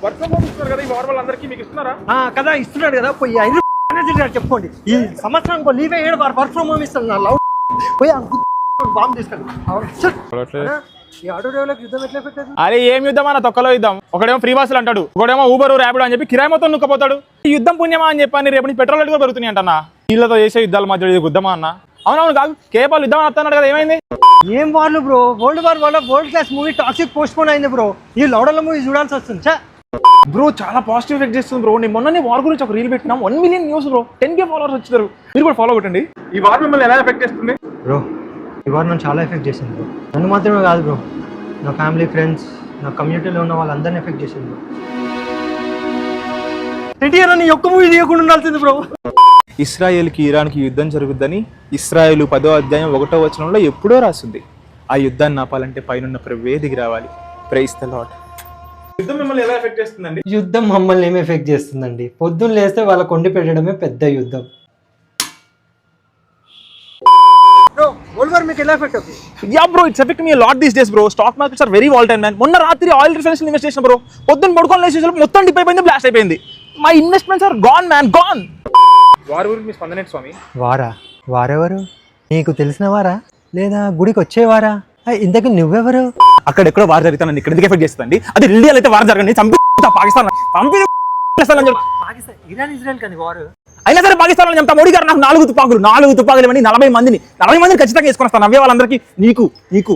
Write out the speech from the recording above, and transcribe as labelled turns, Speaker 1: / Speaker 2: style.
Speaker 1: Work from home ఇస్తున్నారు కదా ఈ వార్ వాళ్ళందరికీ, మీకు ఇస్తున్నారా?
Speaker 2: కదా ఇస్తున్నాడు కదా, పోయి 5 రూపాయలు చెప్పుకోండి. ఈ సంవత్సరం లీవే 7 వర్క్ ఫ్రమ్ హోమ్ ఇస్తాను. నా లవ్ పోయి బాంబు తీసుకెళ్ళి ఈ ఆటో డ్రైవర్లకు యుద్ధం ఎట్లా పెట్టారు?
Speaker 1: అరే ఏం యుద్ధం అన్న, తొక్కలో యుద్ధం. ఒకడేమో ఫ్రీ బస్సులు అంటాడు, ఒకడేమో ఊబర్ ర్యాపిడో అని చెప్పి కిరాయి మొత్తం నుక్కపోతాడు. ఈ యుద్ధం పుణ్యమా అని చెప్పని రేపు పెట్రోల్ రేట్లు కూడా పెరుగుతున్నాయి అంటన్నా. వీళ్ళతో చేసే యుద్ధాల మధ్య యుద్ధమా అన్న? అవునవును కాదు, కేపాల్ యుద్ధం వస్తున్నాడు కదా, ఏమైంది?
Speaker 2: ఏం వాళ్ళు బ్రో, వరల్డ్ వార్ వల్ల world class movie toxic post phone అయింది బ్రో. ఈ లౌడల మూవీ చూడాల్సి వస్తుంది
Speaker 1: బ్రో. చాలా పాజిటివ్ ఎఫెక్ట్ చేస్తుంది బ్రో. నేను మొన్ననే వార్ గురించి ఒక రీల్ పెట్టినాం, 1 million views bro, 10K followers వచ్చారు. మీరు కూడా ఫాలో కొట్టండి. ఈ వార్ మిమ్మల్ని ఎలా ఎఫెక్ట్ చేస్తుంది
Speaker 2: బ్రో? ఈ వార్ నన్ను చాలా ఎఫెక్ట్ చేసింది బ్రో. నన్ను మాత్రమే కాదు బ్రో, నా ఫ్యామిలీ, ఫ్రెండ్స్, నా కమ్యూనిటీలో ఉన్న వాళ్ళందరినీ ఎఫెక్ట్ చేసింది బ్రో. ఎన్టీఆర్ నీ ఒక్క మూవీ తీయకుండా ఉండాల్సింది బ్రో.
Speaker 1: ఇస్రాయేల్కి ఇరాన్కి యుద్ధం జరుగుద్దని ఇస్రాయేల్ 10వ అధ్యాయం 1వ వచనంలో ఎప్పుడో రాస్తుంది. ఆ యుద్ధాన్ని ఆపాలంటే పైన ప్రభువే దిగి రావాలి. Praise the Lord. యుద్ధం మిమ్మల్ని ఎలా ఎఫెక్ట్ చేస్తుందండి?
Speaker 2: యుద్ధం మమ్మల్ని ఏమి ఎఫెక్ట్ చేస్తుందండి? పొద్దున్న లేస్తే వాళ్ళ కొండి పెట్టడమే పెద్ద యుద్ధం. మీకు ఎలా ఎఫెక్ట్ అవుతుంది?
Speaker 1: Ya bro, it's effect me lot these days bro. Stock markets are very volatile man. మొన్న రాత్రి ఆయిల్ రిఫైనరీస్ ఇన్వెస్ట్ చేసిన బ్రో, పొద్దున్న పడుకొని లేచేసరికి మొత్తం డిప్ అయిపోయింది, బ్లాస్ట్ అయిపోయింది. My investments are gone man, gone. వారి గురించి మీ స్పందన ఏంటి స్వామి?
Speaker 2: వారెవరు? నీకు తెలిసిన వారా లేదా గుడికి వచ్చేవారా? ఇంతకు నువ్వెవరు?
Speaker 1: అక్కడెక్కడో వార్ జరుగుతానండి, ఇక్కడ ఎందుకు ఎఫెక్ట్ చేస్తుందండి? అది ఇండియాలో అయితే వార్ జరగండి, చంపి పాకిస్తాన్
Speaker 2: ఇరాన్ ఇజ్రాయెల్ కానీ వారు
Speaker 1: అయినా సరే పాకిస్తాన్ లో చెప్తా. మోడీ గారు నాకు 4 తుపాకులు ఇవ్వండి, 40 మందిని ఖచ్చితంగా వేసుకొని వస్తాను. నవ్వే వాళ్ళందరికీ నీకు